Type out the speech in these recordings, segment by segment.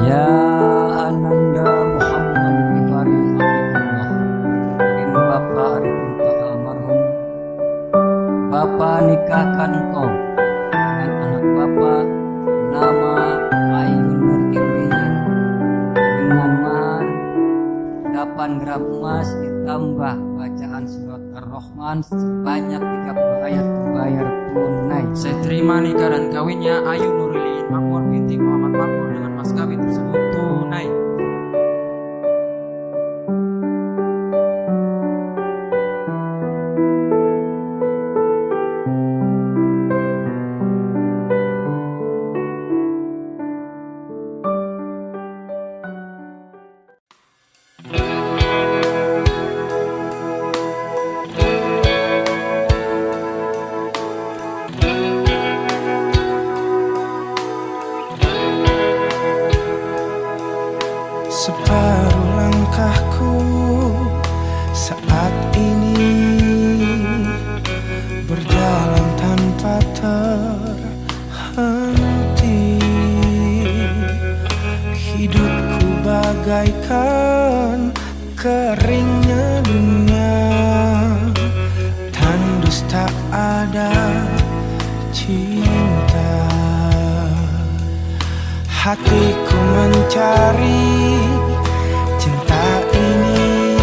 Ya Ananda Muhammad Ghifari Habibullah, bin Bapak Arifin almarhum, Bapak nikahkan engkau dengan anak Bapak nama Ayun Nur Iliyin dengan mahar 8 gram emas ditambah bacaan surat Ar-Rahman sebanyak 30 ayat dibayar tunai. Saya terima nikah dan kawinnya Ayu Nuriliin Makmur binti Muhammad Makmur dengan mas kawin tersebut tunai. Separuh langkahku saat ini berjalan tanpa terhenti. Hidupku bagaikan keringnya dunia, tandus tak ada cinta. Hatiku mencari cinta ini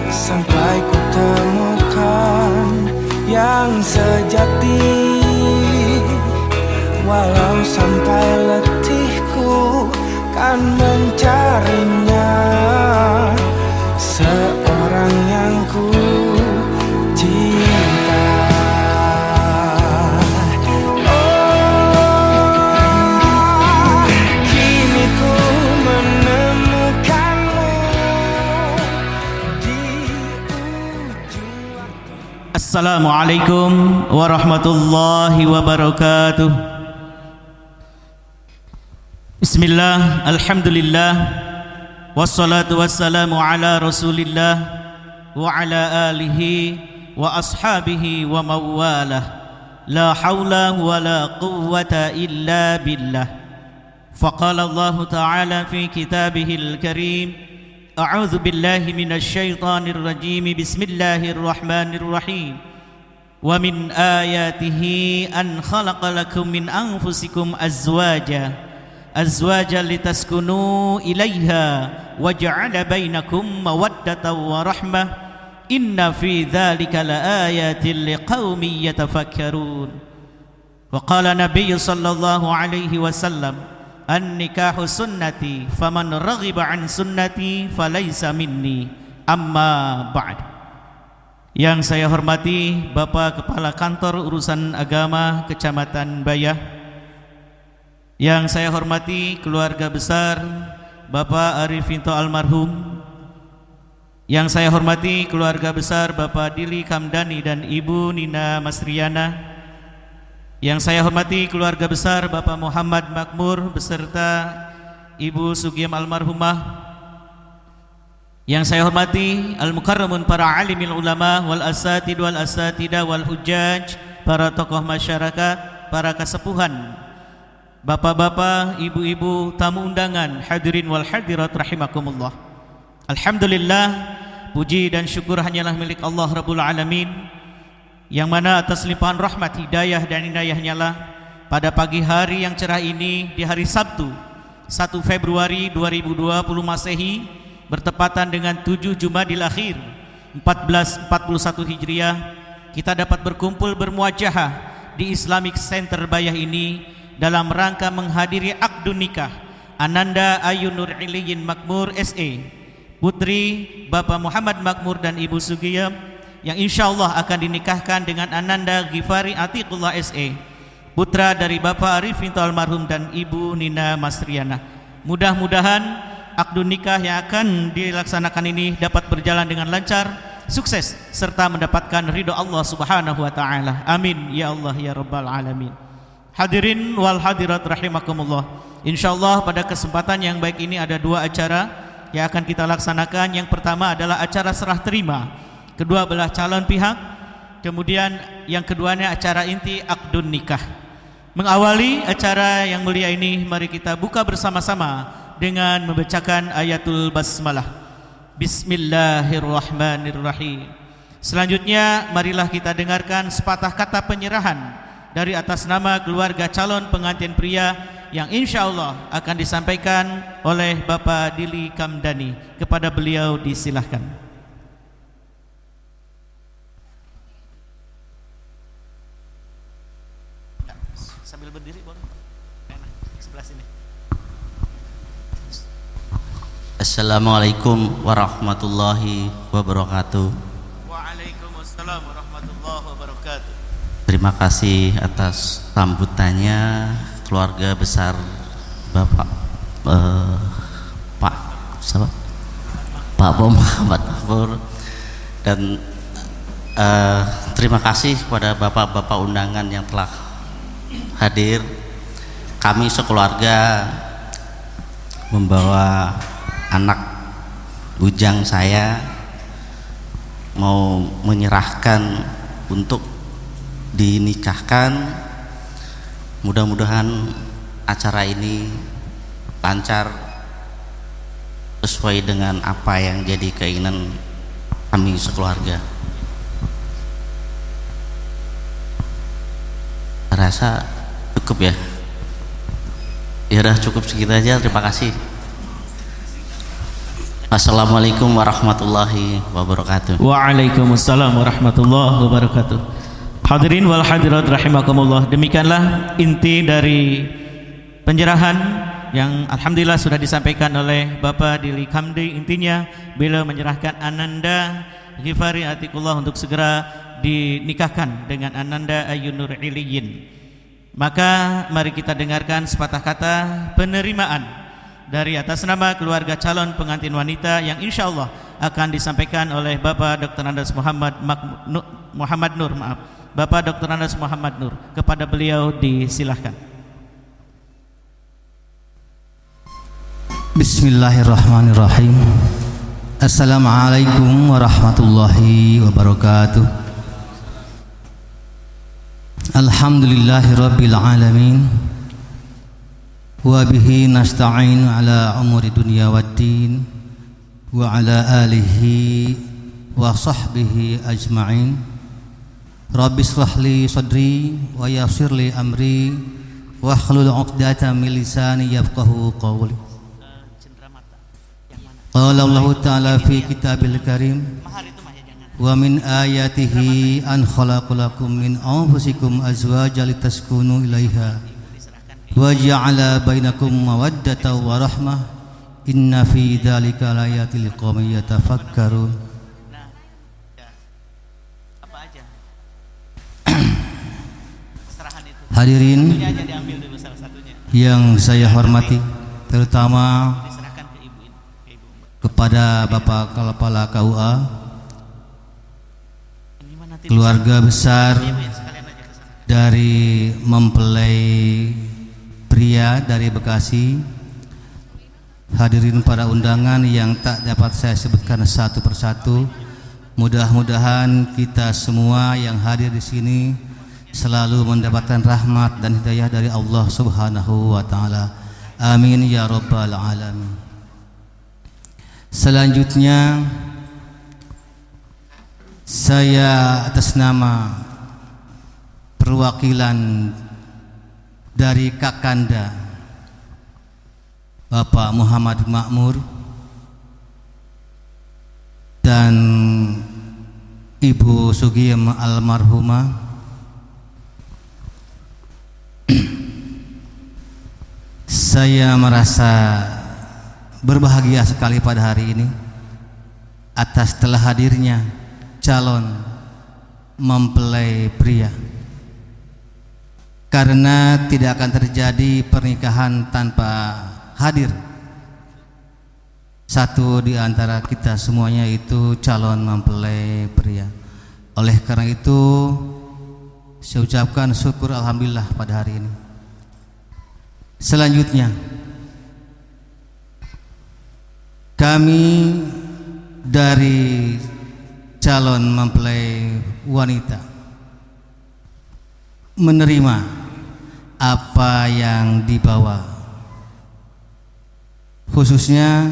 sampai ku temukan yang sejati. Walau sampai letihku kan mencarinya, seorang yang ku cinta. Assalamualaikum warahmatullahi wabarakatuh. Bismillah, alhamdulillah, wassalatu wassalamu ala rasulillah wa ala alihi wa ashabihi wa mawalah. La hawla wa la quwwata illa billah. Faqala Allah ta'ala fi kitabihil karim, A'udzu billahi minasy syaithanir rajim. Bismillahirrahmanirrahim. Wa min ayatihi an khalaqa lakum min anfusikum azwaja litaskunu ilaiha wa ja'ala bainakum mawaddatan wa rahmah. Inna fi dzalika laayatin liqaumin yatafakkarun. Wa qala Nabiy sallallahu alaihi wasallam, An-nikahu sunnati faman raghiba an sunnati falaysa minni, amma ba'd. Yang saya hormati Bapak Kepala Kantor Urusan Agama Kecamatan Bayah, yang saya hormati keluarga besar Bapak Arifin almarhum, yang saya hormati keluarga besar Bapak Dili Kamdani dan Ibu Nina Masriana, yang saya hormati keluarga besar Bapak Muhammad Makmur beserta Ibu Sugiem almarhumah, yang saya hormati al-mukarramun para alimil ulama wal asatid wal asatidah wal hujjaj, para tokoh masyarakat, para kesepuhan, bapak-bapak, ibu-ibu, tamu undangan, hadirin wal hadirat rahimakumullah. Alhamdulillah, puji dan syukur hanyalah milik Allah Rabbul Alamin, yang mana atas limpahan rahmat, hidayah dan inayahnya lah pada pagi hari yang cerah ini di hari Sabtu 1 Februari 2020 Masehi bertepatan dengan 7 Jumadil Akhir 1441 Hijriah, kita dapat berkumpul bermuajahah di Islamic Center Bayah ini dalam rangka menghadiri akdun nikah Ananda Ayun Nur Iliyin Makmur SE, putri Bapak Muhammad Makmur dan Ibu Sugiem, yang insyaallah akan dinikahkan dengan Ananda Ghifari Atiqullah SE, putra dari Bapak Arifin almarhum dan Ibu Nina Masriana. Mudah-mudahan akdun nikah yang akan dilaksanakan ini dapat berjalan dengan lancar, sukses, serta mendapatkan ridho Allah Subhanahu wa taala. Amin ya Allah ya rabbal alamin. Hadirin wal hadirat rahimakumullah. Insyaallah pada kesempatan yang baik ini ada 2 acara yang akan kita laksanakan. Yang pertama adalah acara serah terima kedua belah calon pihak, kemudian yang keduanya acara inti akdun nikah. Mengawali acara yang mulia ini, mari kita buka bersama-sama dengan membacakan ayatul basmalah. Bismillahirrahmanirrahim. Selanjutnya marilah kita dengarkan sepatah kata penyerahan dari atas nama keluarga calon pengantin pria yang insya Allah akan disampaikan oleh Bapak Dili Kamdani. Kepada beliau disilahkan. Sambil berdiri boleh? Enak, sebelah sini. Assalamualaikum warahmatullahi wabarakatuh. Waalaikumsalam warahmatullahi wabarakatuh. Terima kasih atas sambutannya keluarga besar Bapak Pak Muhammad Makmur, dan terima kasih kepada bapak-bapak undangan yang telah hadir. Kami sekeluarga membawa anak bujang saya mau menyerahkan untuk dinikahkan. Mudah-mudahan acara ini lancar sesuai dengan apa yang jadi keinginan kami sekeluarga. Rasa cukup ya? Ya udah cukup segitu aja, terima kasih. Assalamualaikum warahmatullahi wabarakatuh. Waalaikumsalam warahmatullahi wabarakatuh. Hadirin wal hadirat rahimakumullah. Demikianlah inti dari penyerahan yang alhamdulillah sudah disampaikan oleh Bapak Dili Kamdi. Intinya beliau menyerahkan Ananda Ghifari Atikullah untuk segera dinikahkan dengan Ananda Ayunur Iliyin. Maka mari kita dengarkan sepatah kata penerimaan dari atas nama keluarga calon pengantin wanita yang insya Allah akan disampaikan oleh Bapak Dr. Andes Muhammad Nur. Bapak Dr. Andes Muhammad Nur. Kepada beliau disilahkan. Bismillahirrahmanirrahim. Assalamualaikum warahmatullahi wabarakatuh. Alhamdulillahi rabbil alamin. Wa bihi nasta'in ala umuri dunya waddin. Wa ala alihi wa sahbihi ajma'in. Rabbi shrah li sadri wa yassir li amri wa hlul 'uqdatam min lisani yafqahu qawli. Qala Allah Ta'ala fi kitabil karim wa min ayatihi an khalaqalakum min anfusikum azwajan litaskunu ilaiha wa ja'ala bainakum mawaddatan wa rahmah inna fi dzalika laayatil liqaumin yatafakkarun. Hadirin yang saya hormati, terutama kepada Bapak Kepala KUA, keluarga besar dari mempelai pria dari Bekasi, hadirin para undangan yang tak dapat saya sebutkan satu persatu. Mudah-mudahan kita semua yang hadir di sini selalu mendapatkan rahmat dan hidayah dari Allah Subhanahu wa taala. Amin ya rabbal alamin. Selanjutnya saya atas nama perwakilan dari Kakanda Bapak Muhammad Makmur dan Ibu Sugiem almarhumah saya merasa berbahagia sekali pada hari ini atas telah hadirnya calon mempelai pria, karena tidak akan terjadi pernikahan tanpa hadir satu di antara kita semuanya, itu calon mempelai pria. Oleh karena itu saya ucapkan syukur alhamdulillah pada hari ini. Selanjutnya kami dari calon mempelai wanita menerima apa yang dibawa. Khususnya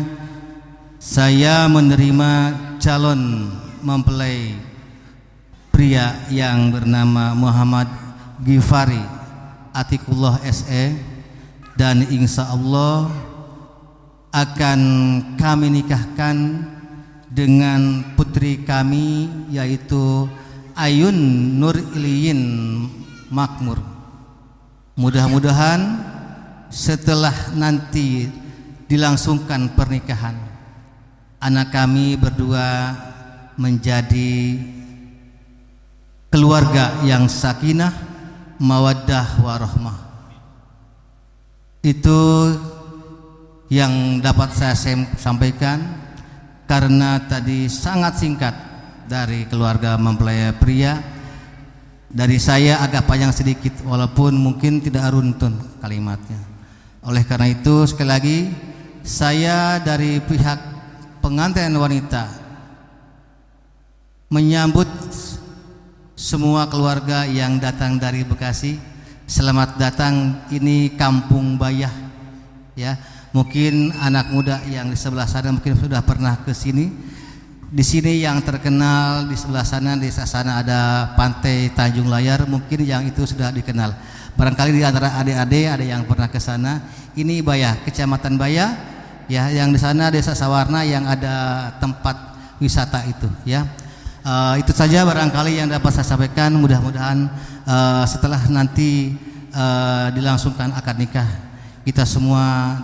saya menerima calon mempelai pria yang bernama Muhammad Ghifari Atikullah SE, dan insya Allah akan kami nikahkan dengan putri kami yaitu Ayun Nur Iliyin Makmur. Mudah-mudahan setelah nanti dilangsungkan pernikahan, anak kami berdua menjadi keluarga yang sakinah, mawaddah warahmah. Itu yang dapat saya sampaikan, karena tadi sangat singkat dari keluarga mempelai pria. Dari saya agak panjang sedikit, walaupun mungkin tidak runtun kalimatnya. Oleh karena itu, sekali lagi saya dari pihak pengantin wanita menyambut semua keluarga yang datang dari Bekasi. Selamat datang, ini Kampung Bayah ya. Mungkin anak muda yang di sebelah sana mungkin sudah pernah ke sini. Di sini yang terkenal, di sebelah sana, di sana ada Pantai Tanjung Layar, mungkin yang itu sudah dikenal. Barangkali di antara adik-adik ada yang pernah ke sana. Ini Bayah, Kecamatan Bayah ya, yang di sana Desa Sawarna yang ada tempat wisata itu ya. Itu saja barangkali yang dapat saya sampaikan. Mudah-mudahan setelah nanti dilangsungkan akad nikah, kita semua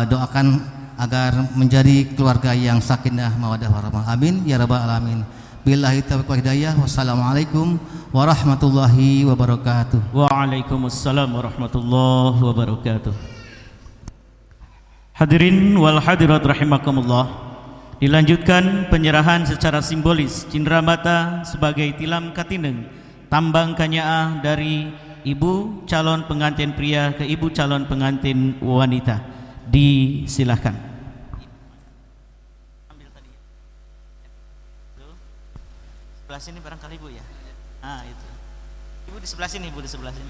doakan agar menjadi keluarga yang sakinah mawaddah warahmah. Amin ya rabbal alamin. Billahi taufiq wal hidayah. Wassalamualaikum warahmatullahi wabarakatuh. Waalaikumsalam warahmatullahi wabarakatuh. Hadirin wal hadirat rahimakumullah. Dilanjutkan penyerahan secara simbolis cindramata sebagai tilam katineng tambang kanyaah dari ibu calon pengantin pria ke ibu calon pengantin wanita. Disilahkan. Sebelah sini barangkali ibu ya. Ah itu. Ibu di sebelah sini, ibu di sebelah sini.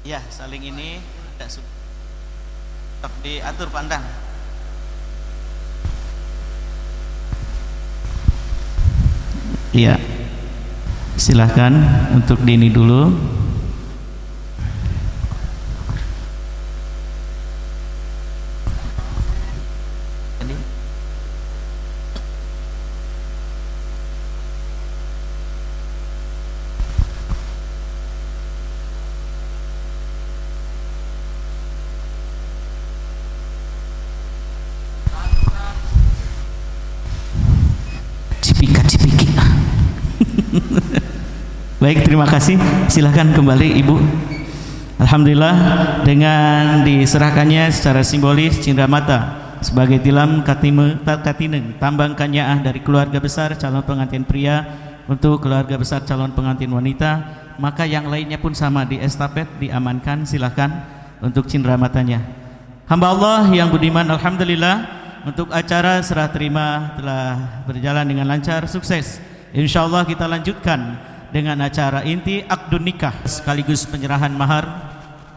Ya, saling ini tidak tetap diatur pandang. Iya. Silahkan untuk dini dulu. Baik, terima kasih. Silahkan kembali Ibu. Alhamdulillah, dengan diserahkannya secara simbolis cindramata sebagai tilam katineng tambang kanyaah dari keluarga besar calon pengantin pria untuk keluarga besar calon pengantin wanita, maka yang lainnya pun sama di estafet diamankan. Silahkan untuk cindramatanya. Hamba Allah yang budiman, alhamdulillah untuk acara serah terima telah berjalan dengan lancar, sukses. Insyaallah kita lanjutkan dengan acara inti akdun nikah sekaligus penyerahan mahar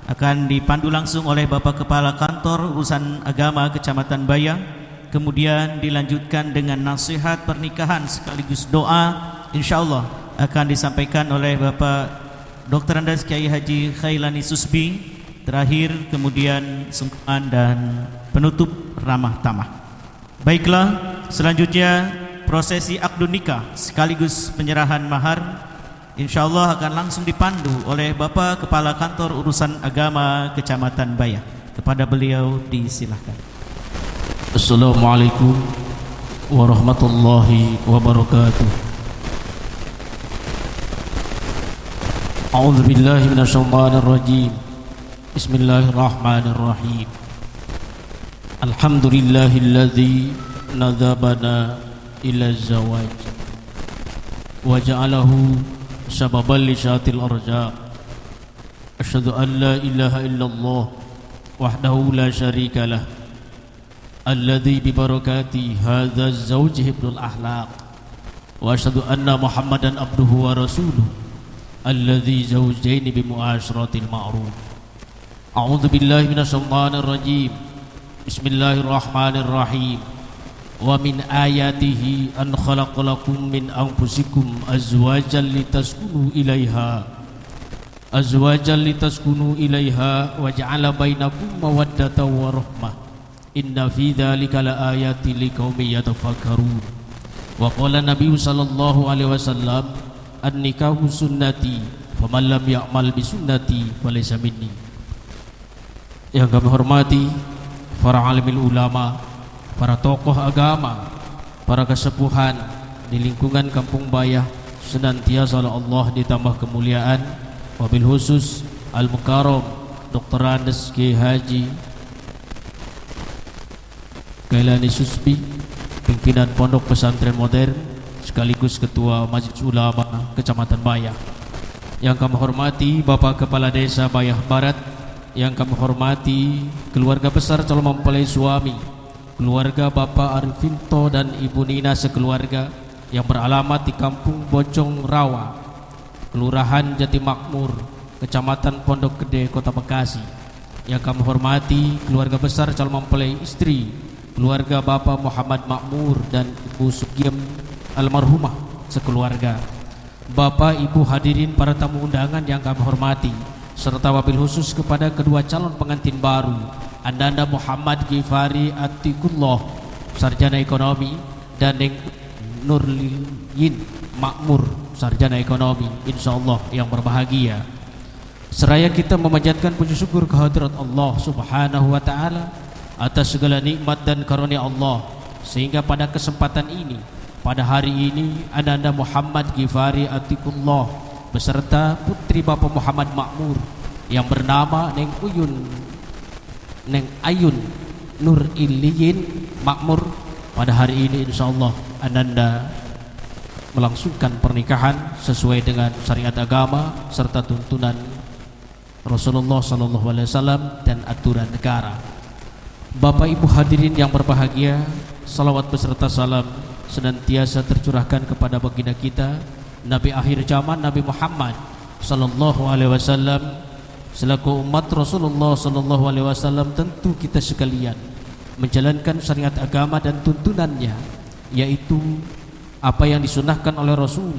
akan dipandu langsung oleh Bapak Kepala Kantor Urusan Agama Kecamatan Bayah. Kemudian dilanjutkan dengan nasihat pernikahan sekaligus doa, insyaallah akan disampaikan oleh Bapak Dr. Andes Kiai Haji Khailani Susbi. Terakhir kemudian sungkaman dan penutup ramah tamah. Baiklah, selanjutnya prosesi akdun nikah sekaligus penyerahan mahar insyaallah akan langsung dipandu oleh Bapak Kepala Kantor Urusan Agama Kecamatan Bayah. Kepada beliau disilahkan. Assalamualaikum warahmatullahi wabarakatuh. A'udzu billahi minasyaitonir rajim. Bismillahirrahmanirrahim. Alhamdulillahilladzi nadzabana ila zawaj wa ja'alahu sababan li syatil arja. Asyhadu an la ilaha illallah wahdahu la syarika lah alladzi bi barakati hadza az-zawj ibnul ahlaq wa asyhadu anna muhammadan abduhu wa rasuluh alladzi zawjaini bi mu'asyaratil ma'ruf أعوذ بالله من الشيطان الرجيم بسم الله الرحمن الرحيم ومن آياته أن خلق لكم من أنفسكم أزواجا لتسكنوا إليها وجعل بينكم مودة ورحمة إن في ذلك لآيات لقوم يتفكرون وقال النبي صلى الله عليه وسلم النكاح سنتي فمن لم يعمل بسنتي فليس مني. Yang kami hormati para alimul ulama, para tokoh agama, para kesepuhan di lingkungan Kampung Bayah, senantiasa oleh Allah ditambah kemuliaan, wabil khusus Al-Mukarram Dr. Andes K. Haji Gailani Suspi, pimpinan Pondok Pesantren Modern sekaligus Ketua Majelis Ulama Kecamatan Bayah. Yang kami hormati Bapak Kepala Desa Bayah Barat, yang kami hormati keluarga besar calon mempelai suami, keluarga Bapak Arifinto dan Ibu Nina sekeluarga yang beralamat di Kampung Bojong Rawa, Kelurahan Jati Makmur, Kecamatan Pondok Gede, Kota Bekasi. Yang kami hormati keluarga besar calon mempelai istri, keluarga Bapak Muhammad Makmur dan Ibu Sugiem almarhumah sekeluarga. Bapak Ibu hadirin para tamu undangan yang kami hormati, serta wabil khusus kepada kedua calon pengantin baru, Ananda Muhammad Gifari Atikullah, sarjana ekonomi, dan Neng Nurliyin Makmur, sarjana ekonomi, insyaallah yang berbahagia. Seraya kita memanjatkan puji syukur kehadirat Allah Subhanahu wa taala atas segala nikmat dan karunia Allah, sehingga pada kesempatan ini, pada hari ini, Ananda Muhammad Gifari Atikullah beserta putri Bapak Muhammad Makmur yang bernama Neng Ayun Nur Iliyin Makmur, pada hari ini insyaallah Ananda melangsungkan pernikahan sesuai dengan syariat agama serta tuntunan Rasulullah SAW dan aturan negara. Bapak Ibu hadirin yang berbahagia, salawat beserta salam senantiasa tercurahkan kepada baginda kita Nabi akhir zaman, Nabi Muhammad sallallahu alaihi wasallam. Selaku umat Rasulullah sallallahu alaihi wasallam, tentu kita sekalian menjalankan syariat agama dan tuntunannya, yaitu apa yang disunahkan oleh Rasul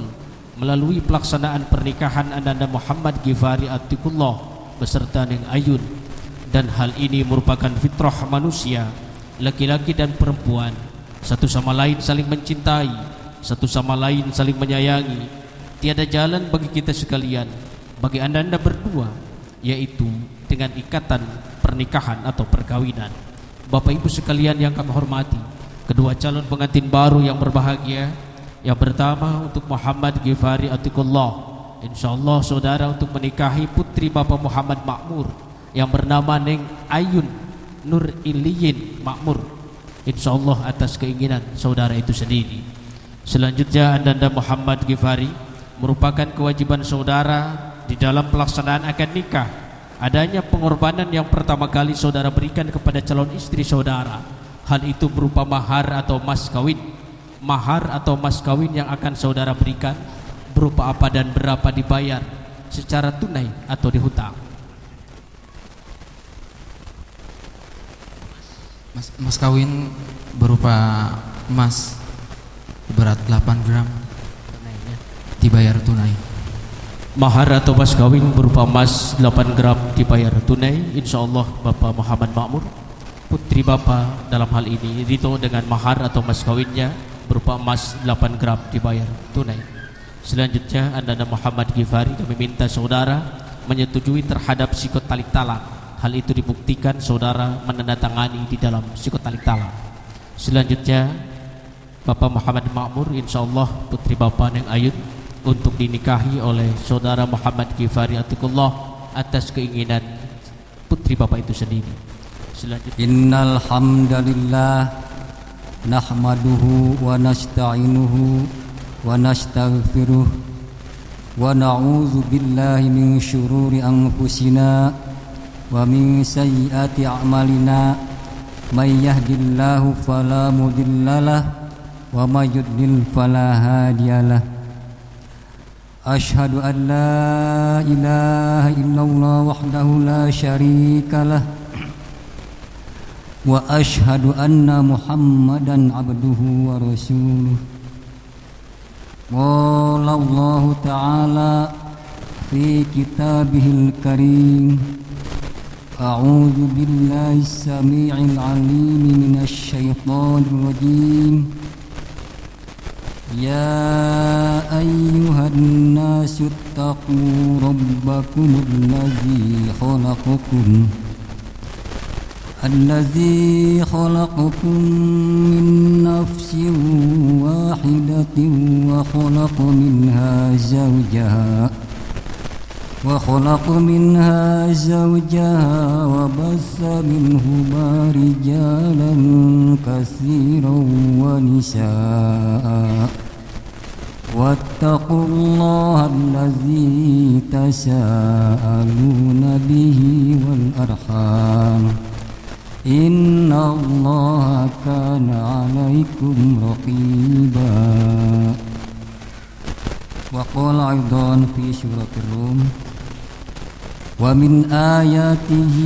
melalui pelaksanaan pernikahan Ananda Muhammad Gifari Atikullah beserta Neng Ayun. Dan hal ini merupakan fitrah manusia, laki-laki dan perempuan, satu sama lain saling mencintai, satu sama lain saling menyayangi. Tiada jalan bagi kita sekalian, bagi anda berdua, yaitu dengan ikatan pernikahan atau perkawinan. Bapak Ibu sekalian yang kami hormati, kedua calon pengantin baru yang berbahagia, yang pertama untuk Muhammad Gifari Atikullah, insyaallah saudara untuk menikahi putri Bapak Muhammad Makmur yang bernama Neng Ayun Nur Iliyin Makmur, insyaallah atas keinginan saudara itu sendiri. Selanjutnya Ananda Muhammad Gifari, merupakan kewajiban saudara di dalam pelaksanaan akad nikah adanya pengorbanan yang pertama kali saudara berikan kepada calon istri saudara. Hal itu berupa mahar atau mas kawin. Mahar atau mas kawin yang akan saudara berikan berupa apa dan berapa dibayar, secara tunai atau dihutang. Mas kawin berupa emas berat 8 gram dibayar tunai. Mahar atau mas kawin berupa emas 8 gram dibayar tunai, insyaallah Bapak Muhammad Makmur, putri Bapak dalam hal ini Rito, dengan mahar atau mas kawinnya berupa emas 8 gram dibayar tunai. Selanjutnya Ananda Muhammad Gifari, kami minta saudara menyetujui terhadap sikot talik talak. Hal itu dibuktikan saudara menandatangani di dalam sikot talik talak. Selanjutnya Bapak Muhammad Makmur, insyaallah putri Bapak Neng Ayun untuk dinikahi oleh saudara Muhammad Gifari Atikullah atas keinginan putri Bapak itu sendiri. Selanjutnya Innal hamdalillah nahmaduhu wa nasta'inuhu wa nastaghfiruh wa na'udzu billahi min syururi anfusina wa min sayyiati a'malina may yahdihillahu fala mudhillalah wa may yudlil fala hadiyalah. أشهد أن لا إله إلا الله وحده لا شريك له وأشهد أن محمدا عبده ورسوله قال الله تعالى في كتابه الكريم أعوذ بالله السميع العليم من الشيطان الرجيم يا أيها الناس اتقوا ربكم الذي خلقكم من نفس واحدة وخلق منها زوجها وبث منهما رجالا كثيرا ونساء واتقوا الله الذي تساءلون به والأرحام إن الله كان عليكم رقيبا وقال أيضا في سورة الروم ومن آياته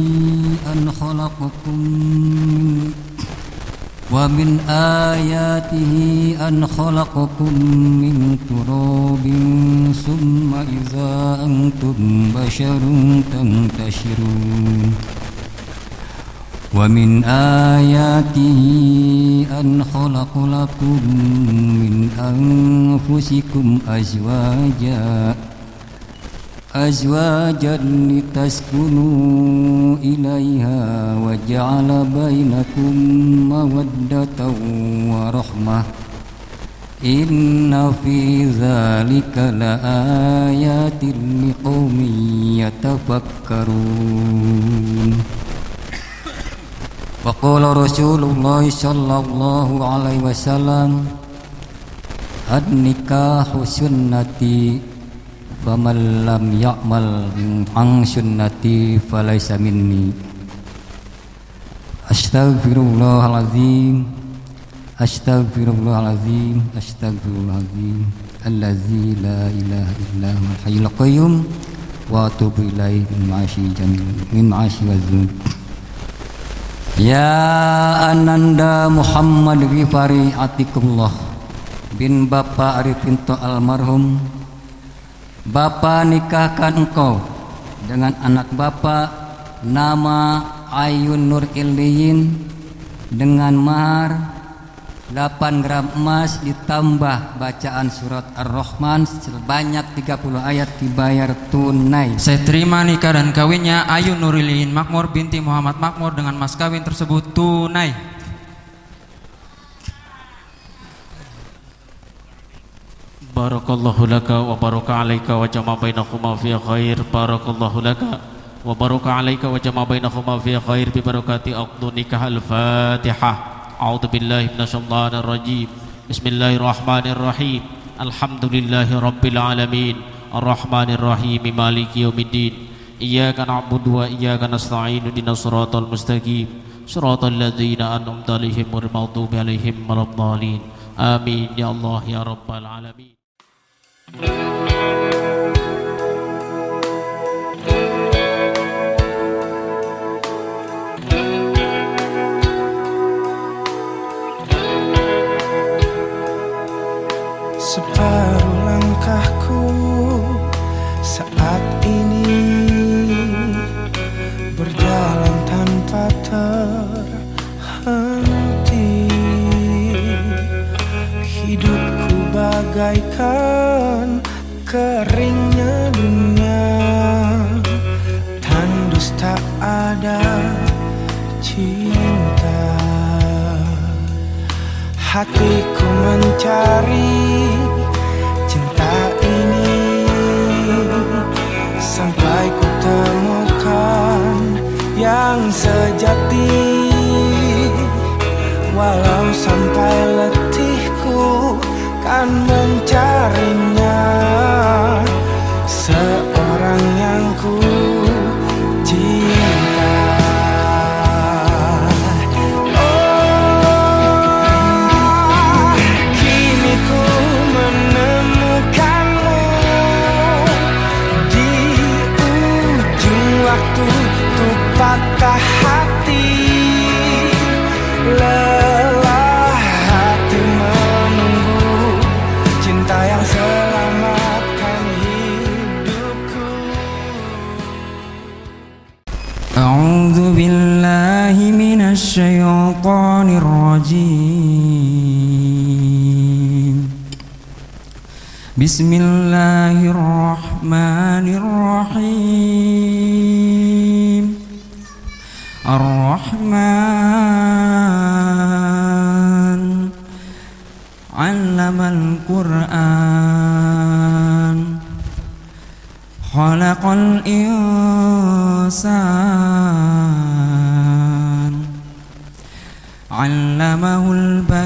أن خلقكم من تراب ثم إذا أنتم بشر تنتشرون ومن آياته أن خلق لكم من أنفسكم أزواجا لتسكنوا إليها وجعل بينكم مودة ورحمة إن في ذلك لآيات لقوم يتفكرون وقال رسول الله صلى الله عليه وسلم النكاح سنتي فمن لم يعمل عن سنتي فليس مني Astaghfirullahaladzim Astaghfirullahaladzim Astaghfirullahaladzim Allazi la ilaha illa huwal hayyul qayyum wa atubu ilaihi min ma'ashi wa dzunub. Ya Ananda Muhammad Ghifari Atikullah bin Bapak Arifin almarhum, Bapak nikahkan engkau dengan anak Bapak nama Ayun Nur Iliyin dengan mahar 8 gram emas ditambah bacaan surat Ar-Rahman sebanyak 30 ayat dibayar tunai. Saya terima nikah dan kawinnya Ayun Nur Iliyin Makmur binti Muhammad Makmur dengan mas kawin tersebut tunai. Barakallahu laka wa baraka alaika wa jama bainakuma fi khair. Barakallahu laka wa baraka alaika wa jama bainakuma fi khair bi barakati aqdu nikah. Al-Fatihah. A'udzu billahi minasyaitonir rajim. Bismillahirrahmanirrahim. Alhamdulillahi rabbil alamin. Arrahmanir rahim. Maliki yaumiddin. Iyyaka na'budu wa iyyaka nasta'in. Ihdinas siratal mustaqim. Siratal ladzina an'amta 'alaihim ghairil maghdubi 'alaihim waladdallin. Amin ya Allah ya rabbal alamin. Separuh langkahku saat ini berjalan tanpa terhenti. Hidupku bagaikan keringnya dunia, tandus tak ada cinta. Hatiku mencari cinta ini sampai ku temukan yang sejati. Walau sampai letihku kan mencarinya, seorang yang ku cinta. Oh, kini ku menemukanmu الشيطان الرجيم بسم الله الرحمن الرحيم الرحمن علم القرآن خلق الإنسان علمه البيان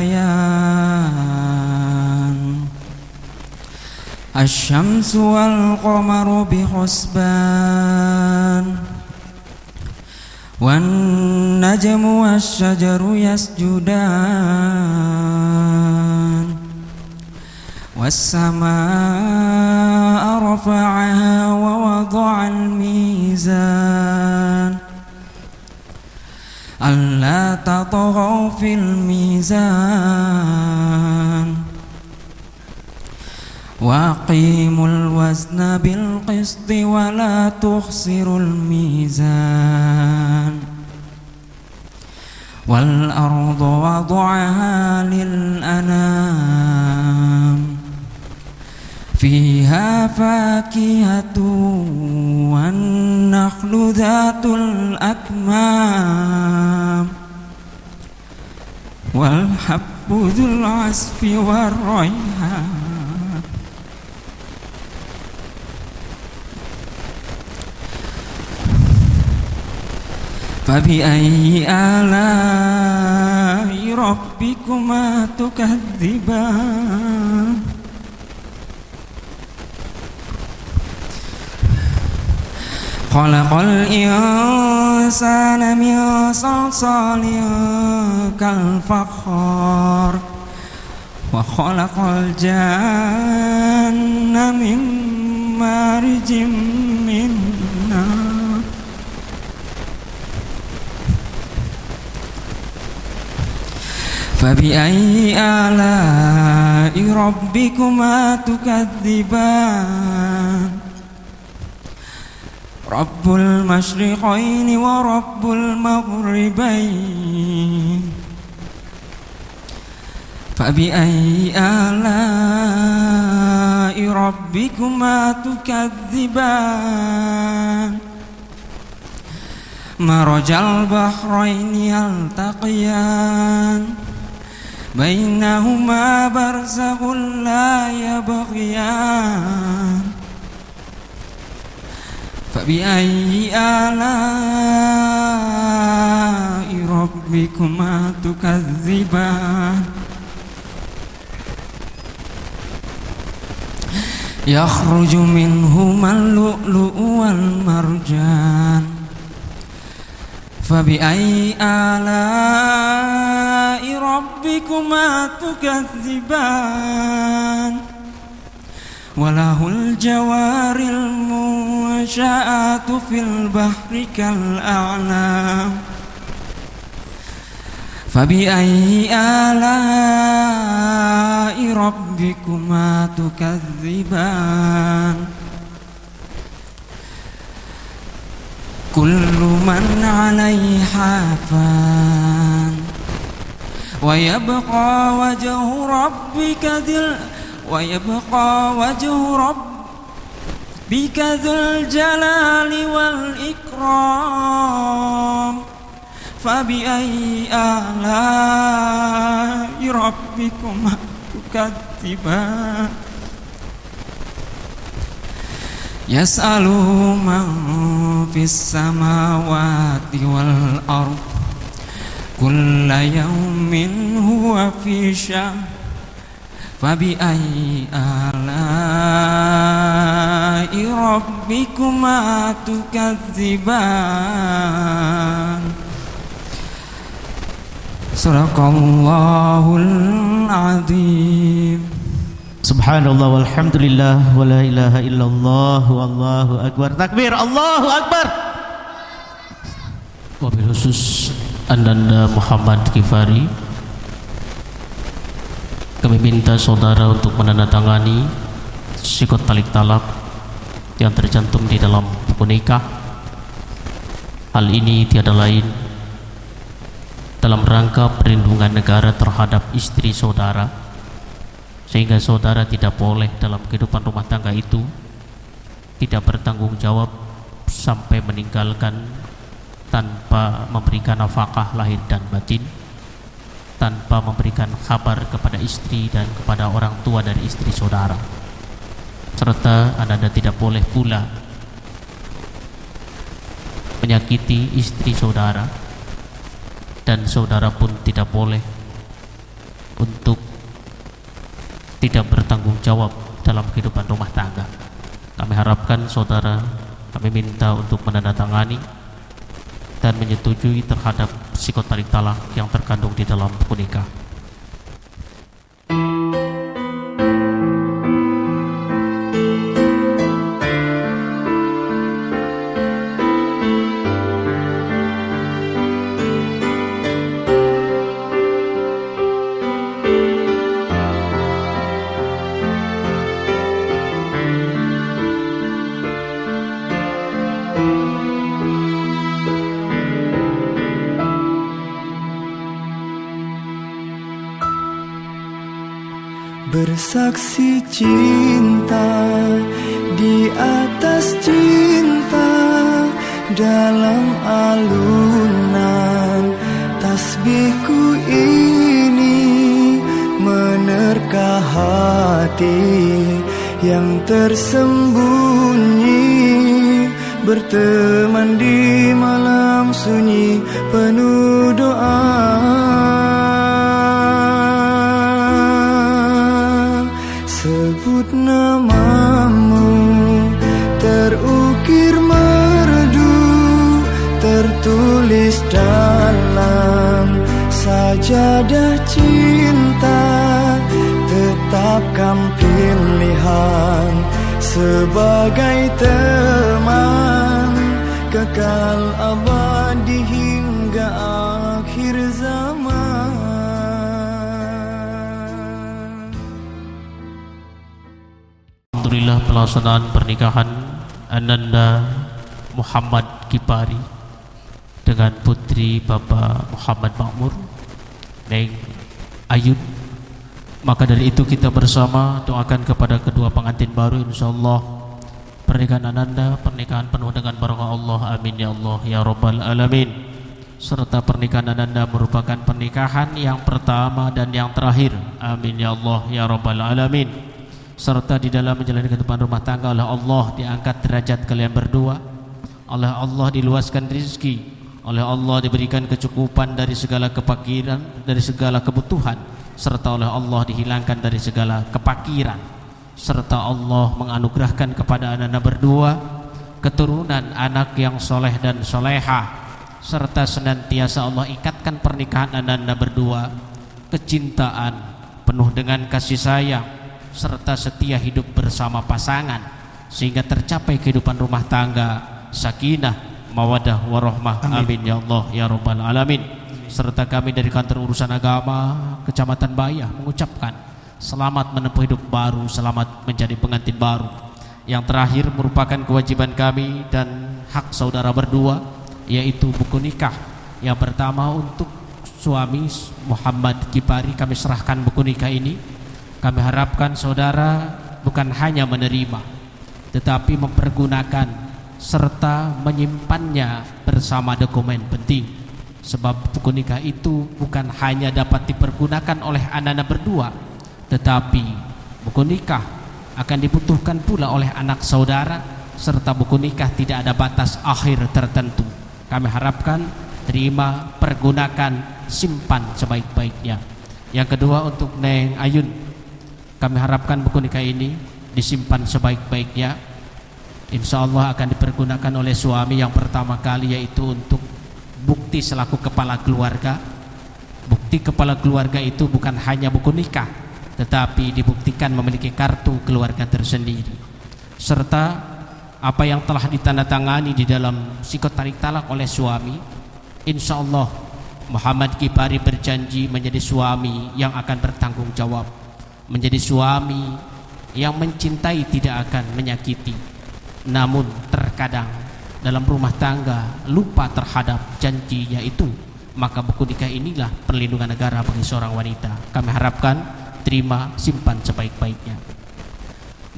الشمس والقمر بحسبان والنجم والشجر يسجدان والسماء رفعها ووضع الميزان ألا تطغوا في الميزان وأقيموا الوزن بالقسط ولا تخسروا الميزان والأرض وضعها للأنام فيها فاكهة والنخل ذات الأكمام والحب ذو العصف والريحان فبأي آلاء ربكما تكذبان خلق الإنسان من صلصال كالفخار وخلق الجن من مارج من نار فبأي آلاء ربكما تكذبان رب المشرقين ورب المغربين فبأي آلاء ربكما تكذبان مرج البحرين يلتقيان بينهما برزخ لا يبغيان فبأي آلاء ربكما تكذبان يخرج منهما اللؤلؤ والمرجان فبأي آلاء ربكما تكذبان وله الجوار المنشآت في البحر كالأعلام فبأي آلاء ربكما تكذبان كل من عليها فان ويبقى وجه ربك ذو الجلال والإكرام فبأي آلاء ربكما تكذبان يسأله من في السماوات والأرض كل يوم هو في شأن فبأي آلاء ربكما تكذبان Sadaqallahul azim. Subhanallah walhamdulillah wa la ilaha illallah wallahu akbar. Takbir, Allahu akbar. Wabil khusus Ananda Muhammad Kifari, kami minta saudara untuk menandatangani sikot talik talak yang tercantum di dalam buku nikah. Hal ini tiada lain dalam rangka perlindungan negara terhadap istri saudara, sehingga saudara tidak boleh dalam kehidupan rumah tangga itu tidak bertanggung jawab sampai meninggalkan tanpa memberikan nafkah lahir dan batin, tanpa memberikan kabar kepada istri dan kepada orang tua dari istri saudara. Serta Anda tidak boleh pula menyakiti istri saudara, dan saudara pun tidak boleh untuk tidak bertanggung jawab dalam kehidupan rumah tangga. Kami harapkan saudara, kami minta untuk menandatangani dan menyetujui terhadap psikotarik talak yang terkandung di dalam buku nikah. Bersaksi cinta di atas cinta, dalam alunan tasbihku ini menerka hati yang tersembunyi, berteman di malam sunyi penuh doa. Sebut namamu, terukir merdu, tertulis dalam sajadah cinta. Tetapkan pilihan sebagai teman, kekal abadi hingga akhir zaman. Alhamdulillah, pelaksanaan pernikahan Ananda Muhammad Kipari dengan putri Bapak Muhammad Makmur, Neng Ayun. Maka dari itu kita bersama doakan kepada kedua pengantin baru, insyaallah pernikahan Ananda pernikahan penuh dengan barakah Allah, amin ya Allah ya rabbal alamin. Serta pernikahan Ananda merupakan pernikahan yang pertama dan yang terakhir, amin ya Allah ya rabbal alamin. Serta di dalam menjalani kehidupan rumah tangga oleh Allah diangkat derajat kalian berdua, oleh Allah diluaskan rezeki, oleh Allah diberikan kecukupan dari segala kefakiran, dari segala kebutuhan, serta oleh Allah dihilangkan dari segala kefakiran, serta Allah menganugerahkan kepada anak-anak berdua keturunan anak yang soleh dan solehah, serta senantiasa Allah ikatkan pernikahan anak-anak berdua kecintaan penuh dengan kasih sayang serta setia hidup bersama pasangan, sehingga tercapai kehidupan rumah tangga sakinah, mawadah, warahmah, amin ya Allah ya rabbal alamin. Serta kami dari kantor urusan agama Kecamatan Bayah mengucapkan selamat menempuh hidup baru, selamat menjadi pengantin baru. Yang terakhir merupakan kewajiban kami dan hak saudara berdua, yaitu buku nikah. Yang pertama untuk suami Muhammad Kipari, kami serahkan buku nikah ini. Kami harapkan saudara bukan hanya menerima, tetapi mempergunakan serta menyimpannya bersama dokumen penting. Sebab buku nikah itu bukan hanya dapat dipergunakan oleh anak-anak berdua, tetapi buku nikah akan dibutuhkan pula oleh anak saudara, serta buku nikah tidak ada batas akhir tertentu. Kami harapkan terima, pergunakan, simpan sebaik-baiknya. Yang kedua untuk Neng Ayun, kami harapkan buku nikah ini disimpan sebaik-baiknya. Insya Allah akan dipergunakan oleh suami yang pertama kali, yaitu untuk bukti selaku kepala keluarga. Bukti kepala keluarga itu bukan hanya buku nikah, tetapi dibuktikan memiliki kartu keluarga tersendiri, serta apa yang telah ditandatangani di dalam psikotarik talak oleh suami. Insya Allah Muhammad Kipari berjanji menjadi suami yang akan bertanggung jawab, menjadi suami yang mencintai, tidak akan menyakiti. Namun terkadang dalam rumah tangga lupa terhadap janji, yaitu maka buku nikah inilah perlindungan negara bagi seorang wanita. Kami harapkan terima, simpan sebaik-baiknya.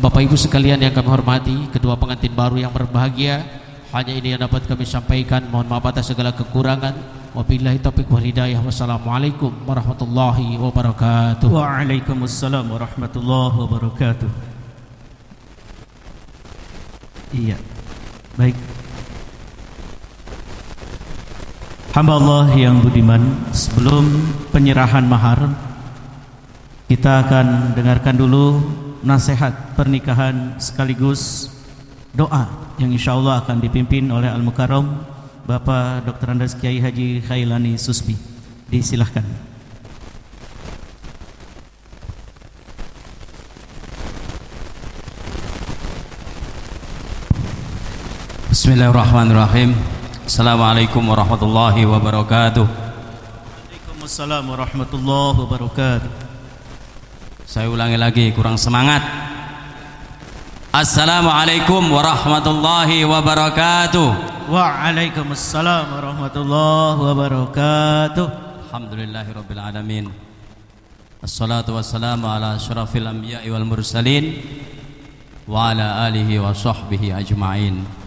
Bapak Ibu sekalian yang kami hormati, kedua pengantin baru yang berbahagia, hanya ini yang dapat kami sampaikan. Mohon maaf atas segala kekurangan. Wabillahi taufiq wal hidayah. Wassalamualaikum warahmatullahi wabarakatuh. Waalaikumsalam warahmatullahi wabarakatuh. Iya, baik. Hamba Allah yang budiman, sebelum penyerahan mahar, kita akan dengarkan dulu nasihat pernikahan sekaligus doa yang insyaallah akan dipimpin oleh Al-Mukarram Bapak Dr. Andes Kiai Haji Khailani Susbi. Disilahkan. Bismillahirrahmanirrahim. Assalamualaikum warahmatullahi wabarakatuh. Waalaikumsalam warahmatullahi wabarakatuh. Saya ulangi lagi, kurang semangat. Assalamualaikum warahmatullahi wabarakatuh. Waalaikumsalam warahmatullahi wabarakatuh. Alhamdulillahirabbil alamin. Assalatu wassalamu ala asyrafil anbiya'i wal mursalin wa ala alihi wa sahbihi ajma'in.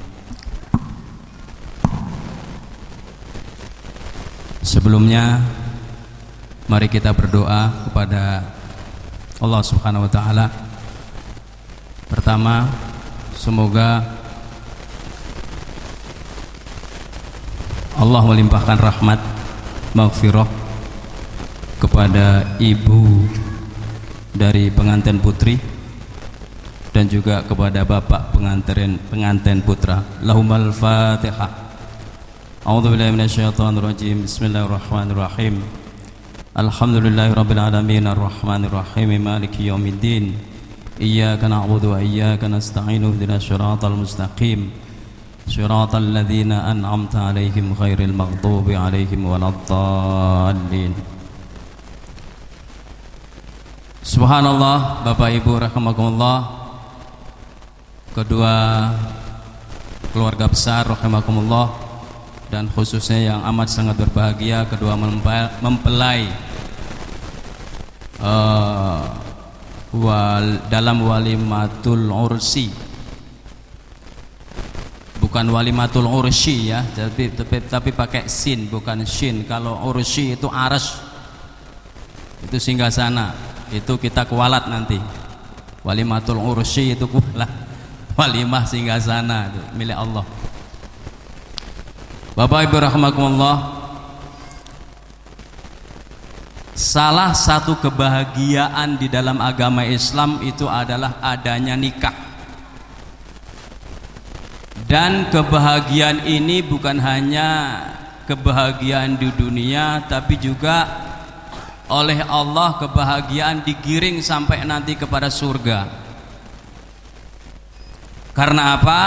Sebelumnya mari kita berdoa kepada Allah Subhanahu wa taala. Pertama, semoga Allah melimpahkan rahmat maghfirah kepada ibu dari pengantin putri dan juga kepada bapak pengantin putra. Lahumal Fatihah. A'udzubillahi minasyaitonir rajim. Bismillahirrahmanirrahim. Alhamdulillahirabbil alamin arrahmanir rahim maliki yaumiddin. Iyyaka na'budu wa iyyaka nasta'in ihdinas siratal mustaqim. Shiratal ladzina an'amta 'alaihim ghairil maghdubi 'alaihim waladdallin. Subhanallah, Bapak Ibu rahimakumullah, kedua keluarga besar rahimakumullah, dan khususnya yang amat sangat berbahagia kedua mempelai dalam walimatul ursi. Bukan walimatul ursi ya, tapi pakai sin bukan shin. Kalau ursi itu aras, itu singgasana, itu kita kualat nanti. Walimatul ursi itu kualat, walimah singgasana itu milik Allah. Bapak Ibu rahimakumullah, salah satu kebahagiaan di dalam agama Islam itu adalah adanya nikah. Dan kebahagiaan ini bukan hanya kebahagiaan di dunia, tapi juga oleh Allah kebahagiaan digiring sampai nanti kepada surga. Karena apa?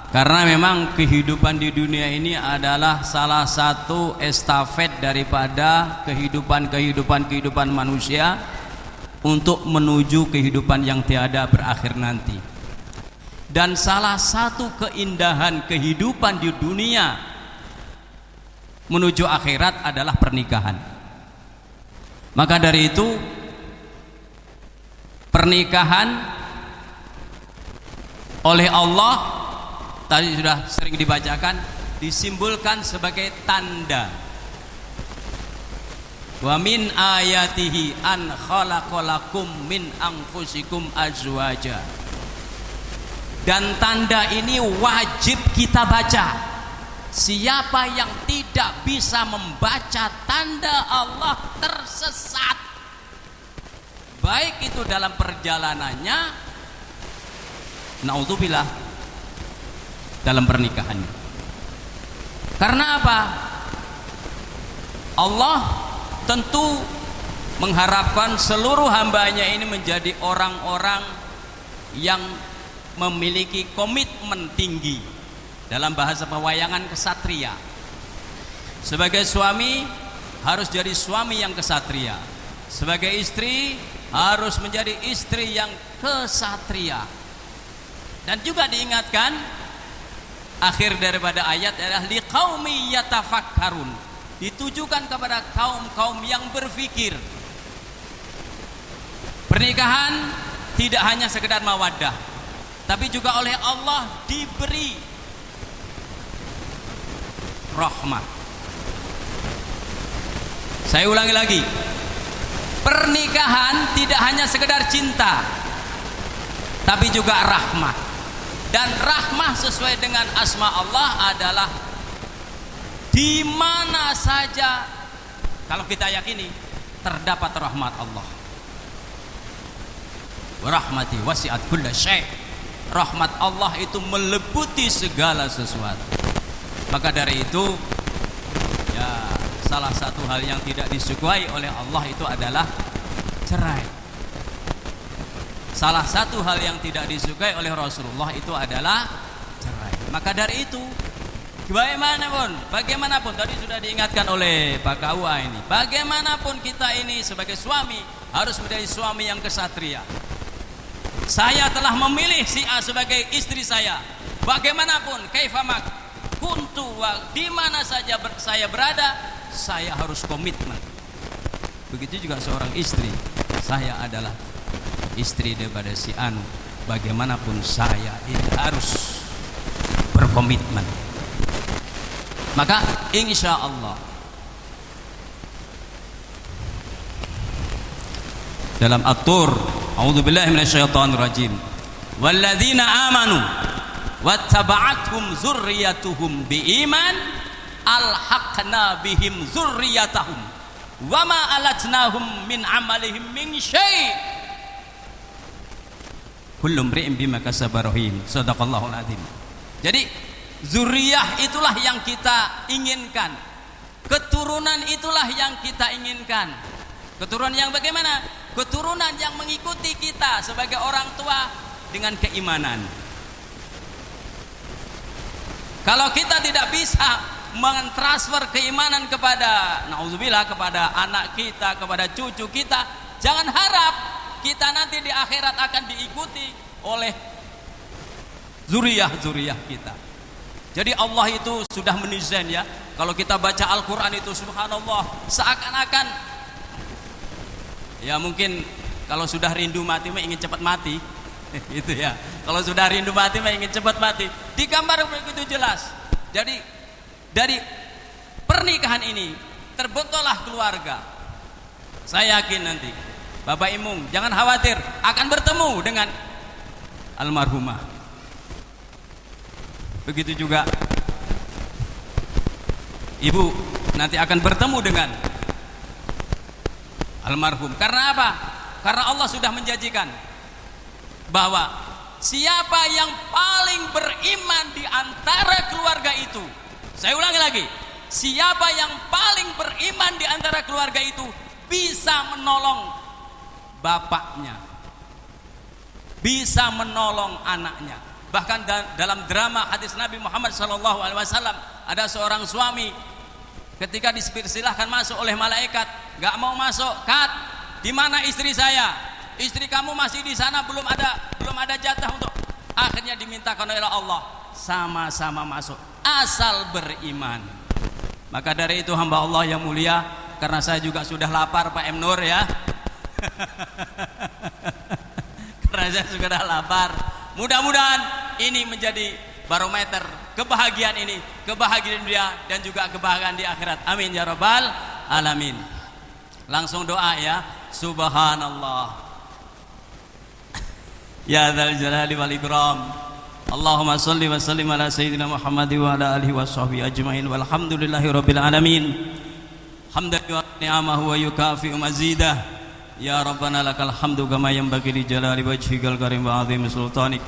Karena memang kehidupan di dunia ini adalah salah satu estafet daripada kehidupan manusia untuk menuju kehidupan yang tiada berakhir nanti. Dan salah satu keindahan kehidupan di dunia menuju akhirat adalah pernikahan. Maka dari itu pernikahan oleh Allah tadi sudah sering dibacakan, disimbolkan sebagai tanda. Wa min ayatihi an khalaqalakum min anfusikum azwaja. Dan tanda ini wajib kita baca. Siapa yang tidak bisa membaca tanda Allah tersesat, baik itu dalam perjalanannya, naudzubillah, dalam pernikahannya. Karena apa? Allah tentu mengharapkan seluruh hambanya ini menjadi orang-orang yang memiliki komitmen tinggi. Dalam bahasa pewayangan kesatria. Sebagai suami harus jadi suami yang kesatria. Sebagai istri harus menjadi istri yang kesatria. Dan juga diingatkan akhir daripada ayat adalah liqaumi yatafakkarun, ditujukan kepada kaum-kaum yang berfikir. Pernikahan tidak hanya sekedar mawaddah, tapi juga oleh Allah diberi rahmat. Saya ulangi lagi, pernikahan tidak hanya sekedar cinta, tapi juga rahmat. Dan rahmah sesuai dengan asma Allah adalah di mana saja kalau kita yakini terdapat rahmat Allah. Rahmati wasi'at kulla syai'. Rahmat Allah itu meliputi segala sesuatu. Maka dari itu, ya, salah satu hal yang tidak disukai oleh Allah itu adalah cerai. Salah satu hal yang tidak disukai oleh Rasulullah itu adalah cerai. Maka dari itu, bagaimanapun tadi sudah diingatkan oleh Pak KUA ini, bagaimanapun kita ini sebagai suami harus menjadi suami yang kesatria. Saya telah memilih si A sebagai istri saya. Bagaimanapun, kaifamak kuntu wa di mana saja saya berada, saya harus komitmen. Begitu juga seorang istri, saya adalah istri daripada si Anu. Bagaimanapun saya ini harus berkomitmen. Maka insya Allah dalam At-Tur, a'udzubillahi minasyaitonirrajim, walladzina amanu wattaba'athum dzurriyyatuhum biiman alhaqna bihim dzurriyyatahum wama alatnahum min amalihim min syai'. Kullu mri'in bima kasaba rahim. Shadaqallahul azim. Jadi zuriyah itulah yang kita inginkan. Keturunan itulah yang kita inginkan. Keturunan yang bagaimana? Keturunan yang mengikuti kita sebagai orang tua dengan keimanan. Kalau kita tidak bisa mentransfer keimanan kepada naudzubillah, kepada anak kita, kepada cucu kita, jangan harap kita nanti di akhirat akan diikuti oleh zuriyah kita. Jadi Allah itu sudah mendesain, ya. Kalau kita baca Al-Quran itu subhanallah, seakan-akan ya mungkin kalau sudah rindu mati mah ingin cepat mati. Itu ya. Kalau sudah rindu mati mah ingin cepat mati. Digambar begitu jelas. Jadi dari pernikahan ini terbentuklah keluarga. Saya yakin nanti Bapak Imung jangan khawatir akan bertemu dengan almarhumah. Begitu juga Ibu nanti akan bertemu dengan almarhum. Karena apa? Karena Allah sudah menjanjikan bahwa siapa yang paling beriman di antara keluarga itu, saya ulangi lagi, siapa yang paling beriman di antara keluarga itu bisa menolong bapaknya, bisa menolong anaknya. Bahkan dalam drama hadis Nabi Muhammad SAW ada seorang suami ketika dipersilahkan masuk oleh malaikat, gak mau masuk. Kat, di mana istri saya? Istri kamu masih di sana, belum ada jatah untuk. Akhirnya dimintakan oleh Allah, sama-sama masuk asal beriman. Maka dari itu hamba Allah yang mulia, karena saya juga sudah lapar Pak M. Nur, ya. Karena saya sudah lapar, mudah-mudahan ini menjadi barometer kebahagiaan ini, kebahagiaan dunia dan juga kebahagiaan di akhirat. Amin ya rabbal alamin. Langsung doa, ya. Subhanallah ya dzal jalali wal ikram. Allahumma shalli wa sallim ala sayyidina Muhammad wa ala alihi washabbihi ajmain walhamdulillahi rabbil alamin. Hamdan wa ni'amahu wa yukafi'u mazidah. Ya Rabbana lakal hamdu kama yanbaghi li jalali wajhikal karim wa 'azimi sultanik.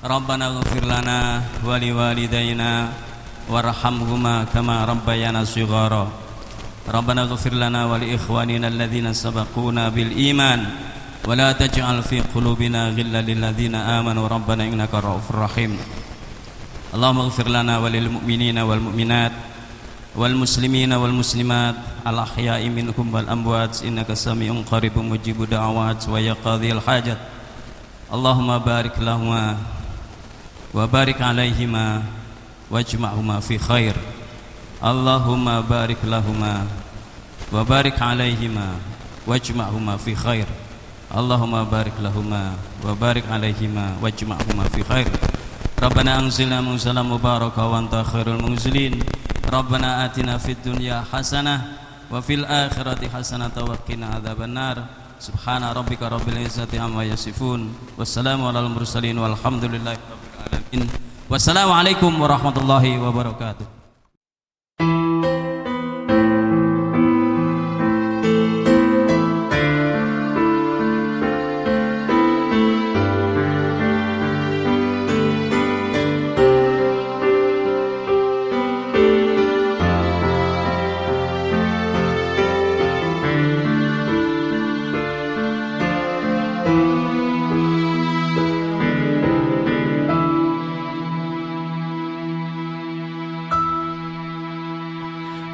Rabbana ighfir lana wa liwalidayna warhamhuma kama rabbayana shighara. Rabbana ighfir lana wa li ikhwanina alladhina sabaquna bil iman wa la taj'al fi qulubina ghillan lil ladzina amanu rabbana innaka ra'ufur rahim. Allahumma ighfir lana wa lil mu'minina wal mu'minat wal muslimina wal muslimat al ahya'i minhum wal amwat innaka sami'un qaribun mujibud da'awat wa ya qadhil hajat. Allahumma barik lahuma wa barik alaihima wajma'huma fi khair Allahumma barik lahuma wa barik alaihima wajma'huma fi khair. Allahumma barik lahuma wa barik alaihima wajma'huma fi khair. Rabbana anzilna munzalan mubaraka wa anta khairul munzilin. Rabbana atina fid dunya hasanah wa fil akhirati hasanah wa qina adzabannar. Subhana rabbika rabbil izzati amma yasifun. Wassalamu alal mursalin walhamdulillahi rabbil alamin. Wassalamualaikum warahmatullahi wabarakatuh.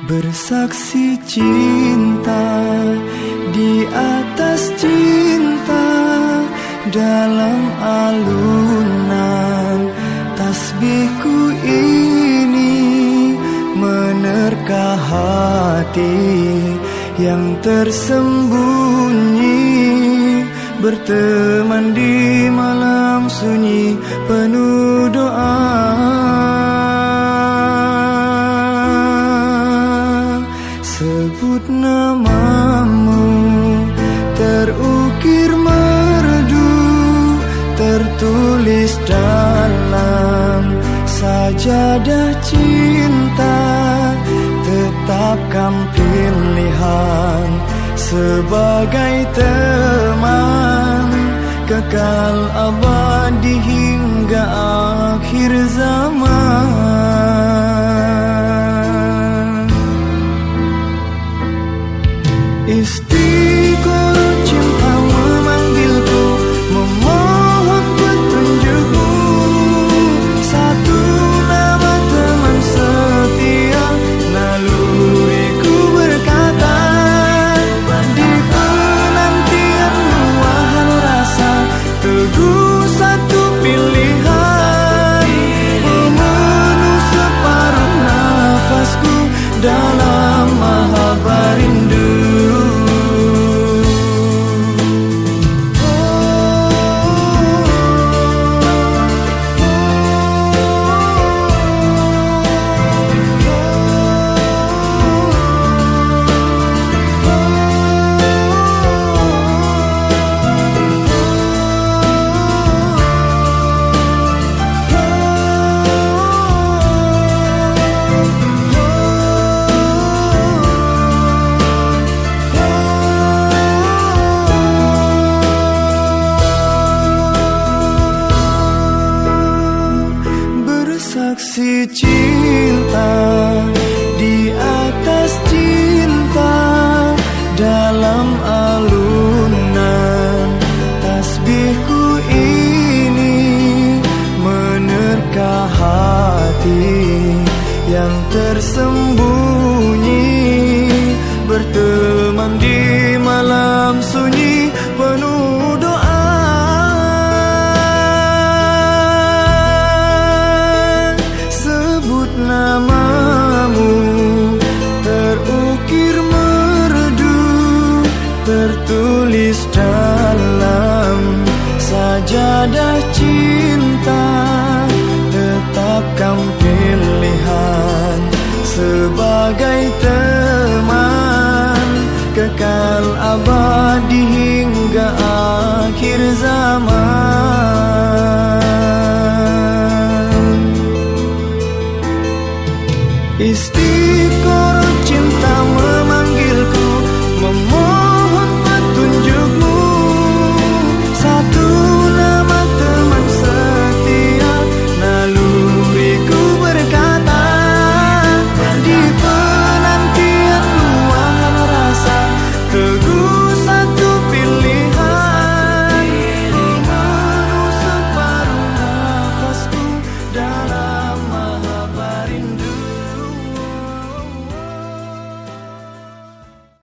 Bersaksi cinta di atas cinta, dalam alunan tasbihku ini menerka hati yang tersembunyi, berteman di malam sunyi penuh doa. Sebut namamu terukir merdu, tertulis dalam sajadah cinta. Tetapkan pilihan sebagai teman, kekal abadi hingga akhir zaman. Istiqomah cinta memanggilku, memohon petunjukmu. Satu nama teman setia, naluriku berkata, di penantianmu wahai rasa, teguh satu pilihan, memenuh separuh nafasku dalam mahabbah rindu. Bersaksi cinta di atas cinta, dalam alunan tasbihku ini menerka hati yang tersembunyi, berteman di malam sunyi penuh doa. Sebut namamu terukir merdu, tertulis dalam sajadah cinta. Tetapkan pilihan sebagai teman, kekal abadi hingga akhir zaman.